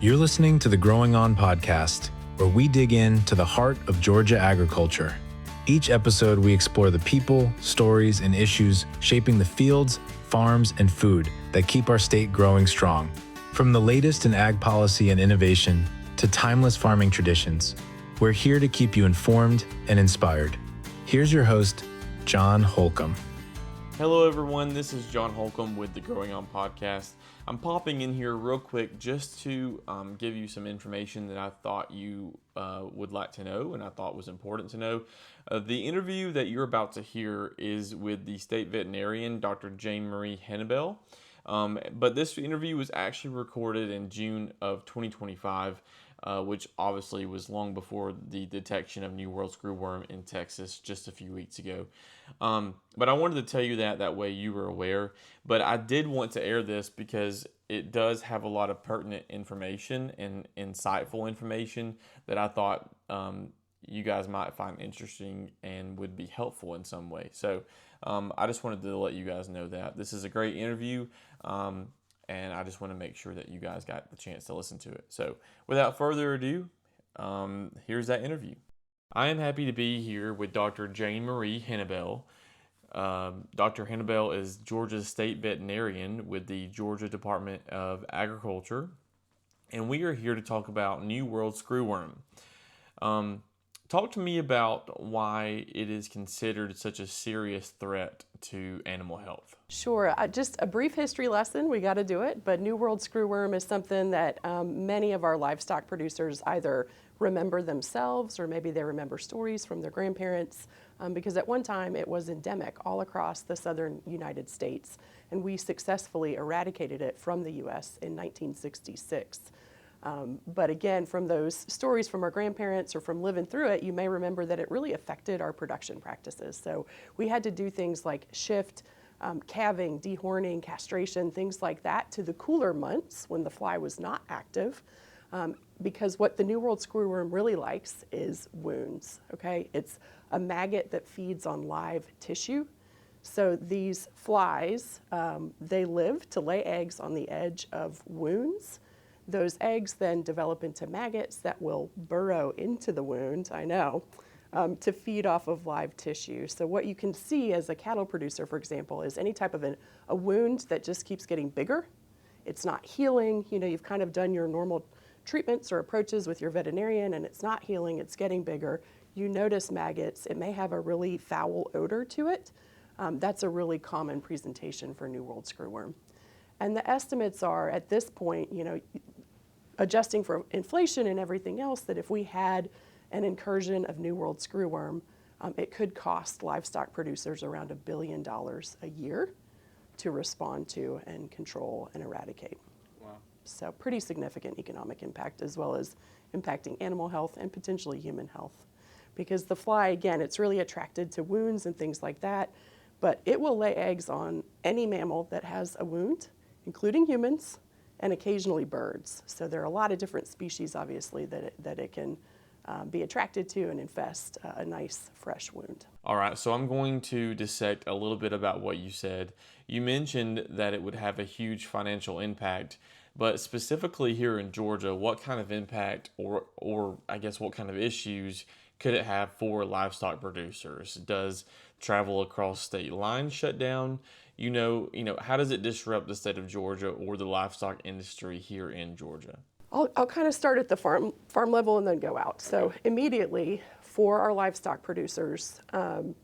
You're listening to the Growing On podcast, where we dig into the heart of Georgia agriculture. Each episode, we explore the people, stories, and issues shaping the fields, farms, and food that keep our state growing strong. From the latest in ag policy and innovation to timeless farming traditions, we're here to keep you informed and inspired. Here's your host, John Holcomb. Hello everyone, this is John Holcomb with the Growing On podcast. I'm popping in here real quick just to give you some information that I thought you would like to know and I thought was important to know. The interview that you're about to hear is with the State Veterinarian Dr. Marie Hennebelle. But this interview was actually recorded in June of 2025, which obviously was long before the detection of New World Screwworm in Texas just a few weeks ago. But I wanted to tell you that way you were aware. But I did want to air this because it does have a lot of pertinent information and insightful information that I thought you guys might find interesting and would be helpful in some way. So I just wanted to let you guys know that this is a great interview. And I just want to make sure that you guys got the chance to listen to it. So without further ado, here's that interview. I am happy to be here with Dr. Marie Hennebelle. Dr. Hennebelle is Georgia's state veterinarian with the Georgia Department of Agriculture. And we are here to talk about New World Screwworm. Talk to me about why it is considered such a serious threat to animal health. Sure. Just a brief history lesson. We got to do it. But New World Screwworm is something that many of our livestock producers either remember themselves or maybe they remember stories from their grandparents because at one time it was endemic all across the southern United States. And we successfully eradicated it from the U.S. in 1966. But again, from those stories from our grandparents or from living through it, you may remember that it really affected our production practices. So we had to do things like shift calving, dehorning, castration, things like that to the cooler months when the fly was not active. Because what the New World Screwworm really likes is wounds, okay? It's a maggot that feeds on live tissue. So these flies, they live to lay eggs on the edge of wounds. Those eggs then develop into maggots that will burrow into the wound, to feed off of live tissue. So what you can see as a cattle producer, for example, is any type of a wound that just keeps getting bigger. It's not healing. You've kind of done your normal treatments or approaches with your veterinarian and it's not healing, it's getting bigger. You notice maggots. It may have a really foul odor to it. That's a really common presentation for New World Screwworm. And the estimates are, at this point, adjusting for inflation and everything else, that if we had an incursion of New World Screwworm, it could cost livestock producers around $1 billion a year to respond to and control and eradicate. Wow. So pretty significant economic impact as well as impacting animal health and potentially human health. Because the fly, again, it's really attracted to wounds and things like that, but it will lay eggs on any mammal that has a wound, including humans, and occasionally birds. So there are a lot of different species, obviously, that it can be attracted to and infest a nice, fresh wound. All right, so I'm going to dissect a little bit about what you said. You mentioned that it would have a huge financial impact, but specifically here in Georgia, what kind of impact or I guess what kind of issues could it have for livestock producers? Does travel across state lines shut down? How does it disrupt the state of Georgia or the livestock industry here in Georgia? I'll kind of start at the farm level and then go out. So immediately for our livestock producers,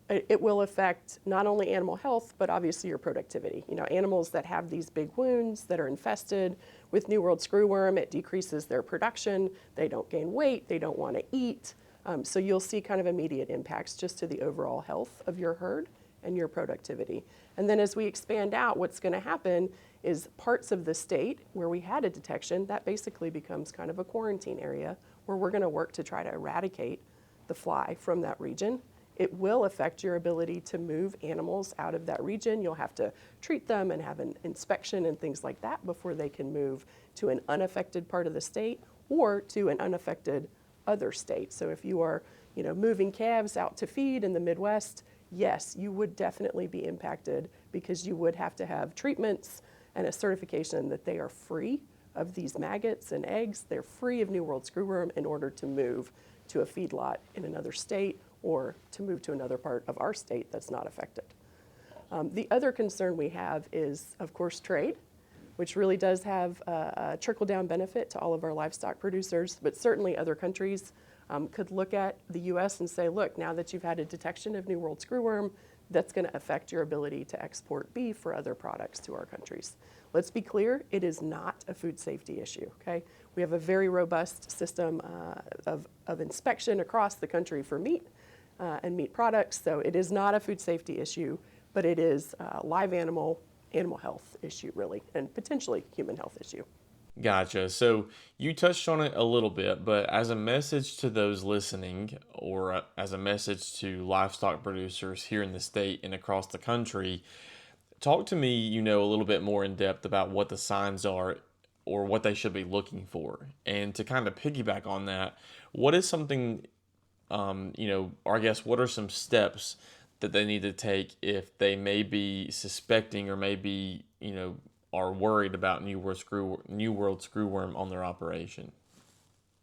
it will affect not only animal health, but obviously your productivity. Animals that have these big wounds that are infested with New World Screwworm, it decreases their production. They don't gain weight. They don't want to eat. So you'll see kind of immediate impacts just to the overall health of your herd and your productivity. And then as we expand out, what's going to happen is parts of the state where we had a detection, that basically becomes kind of a quarantine area where we're going to work to try to eradicate the fly from that region. It will affect your ability to move animals out of that region. You'll have to treat them and have an inspection and things like that before they can move to an unaffected part of the state or to an unaffected other state. So if you are, moving calves out to feed in the Midwest, yes, you would definitely be impacted because you would have to have treatments and a certification that they are free of these maggots and eggs. They're free of New World screwworm in order to move to a feedlot in another state or to move to another part of our state that's not affected. The other concern we have is, of course, trade, which really does have a trickle-down benefit to all of our livestock producers, but certainly other countries could look at the U.S. and say, look, now that you've had a detection of New World screwworm, that's going to affect your ability to export beef or other products to our countries. Let's be clear, it is not a food safety issue, okay? We have a very robust system of inspection across the country for meat and meat products, so it is not a food safety issue, but it is a live animal health issue, really, and potentially human health issue. Gotcha. So you touched on it a little bit, but as a message to those listening, or as a message to livestock producers here in the state and across the country, talk to me, a little bit more in depth about what the signs are or what they should be looking for. And to kind of piggyback on that, what is something, or I guess what are some steps that they need to take if they may be suspecting or maybe, are worried about New World screwworm on their operation?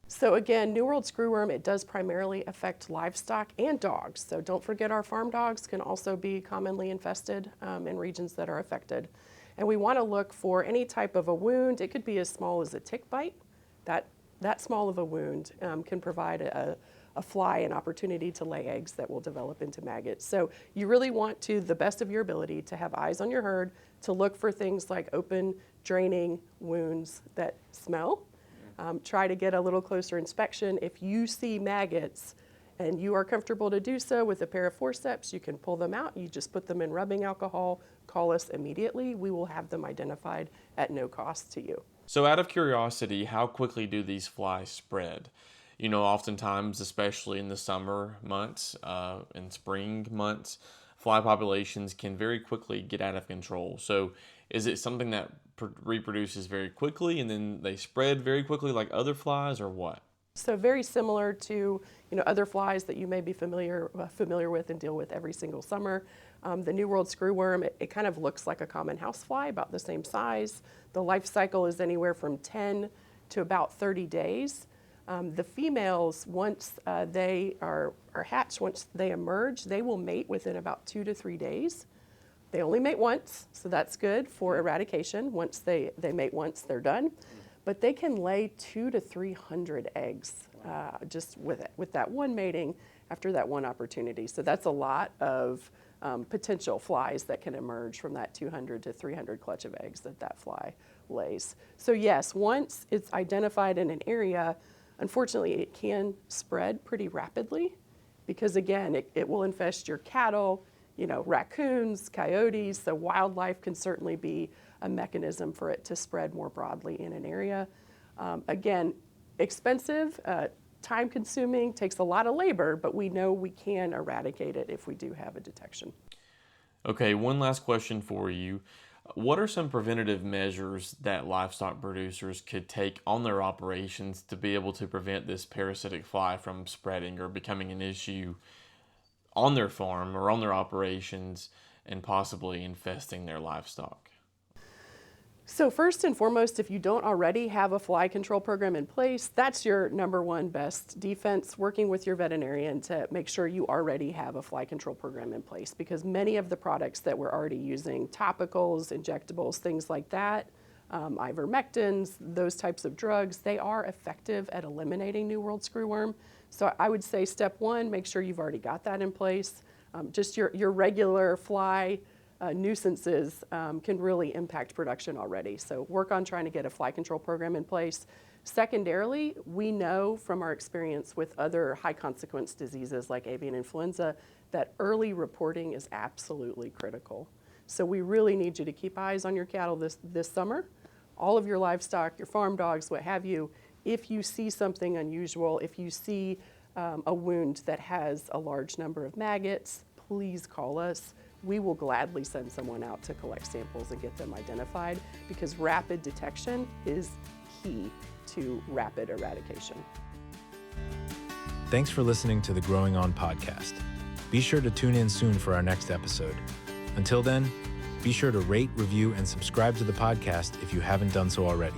So again, New World screwworm, it does primarily affect livestock and dogs. So don't forget our farm dogs can also be commonly infested in regions that are affected. And we want to look for any type of a wound. It could be as small as a tick bite. That small of a wound can provide a fly an opportunity to lay eggs that will develop into maggots. So you really want to, the best of your ability, to have eyes on your herd, to look for things like open, draining wounds that smell. Try to get a little closer inspection. If you see maggots and you are comfortable to do so with a pair of forceps, you can pull them out. You just put them in rubbing alcohol, call us immediately. We will have them identified at no cost to you. So out of curiosity, how quickly do these flies spread? Oftentimes, especially in the summer months and spring months, fly populations can very quickly get out of control. So is it something that reproduces very quickly and then they spread very quickly like other flies, or what? So very similar to other flies that you may be familiar with and deal with every single summer. The New World screwworm, it kind of looks like a common housefly, about the same size. The life cycle is anywhere from 10 to about 30 days. The females, once they are hatched, once they emerge, they will mate within about 2 to 3 days. They only mate once, so that's good for eradication. Once they mate once, they're done. But they can lay 200 to 300 eggs just with that one mating after that one opportunity. So that's a lot of potential flies that can emerge from that 200 to 300 clutch of eggs that fly lays. So yes, once it's identified in an area, unfortunately, it can spread pretty rapidly because, again, it will infest your cattle, raccoons, coyotes. So wildlife can certainly be a mechanism for it to spread more broadly in an area. Again, expensive, time-consuming, takes a lot of labor, but we know we can eradicate it if we do have a detection. Okay, one last question for you. What are some preventative measures that livestock producers could take on their operations to be able to prevent this parasitic fly from spreading or becoming an issue on their farm or on their operations and possibly infesting their livestock? So first and foremost, if you don't already have a fly control program in place, that's your number one best defense, working with your veterinarian to make sure you already have a fly control program in place, because many of the products that we're already using, topicals, injectables, things like that, ivermectins, those types of drugs, they are effective at eliminating New World screwworm. So I would say step one, make sure you've already got that in place. Just your regular fly nuisances can really impact production already. So work on trying to get a fly control program in place. Secondarily, we know from our experience with other high consequence diseases like avian influenza that early reporting is absolutely critical. So we really need you to keep eyes on your cattle this summer, all of your livestock, your farm dogs, what have you. If you see something unusual, if you see a wound that has a large number of maggots, please call us. We will gladly send someone out to collect samples and get them identified, because rapid detection is key to rapid eradication. Thanks for listening to the Growing On podcast. Be sure to tune in soon for our next episode. Until then, be sure to rate, review, and subscribe to the podcast if you haven't done so already.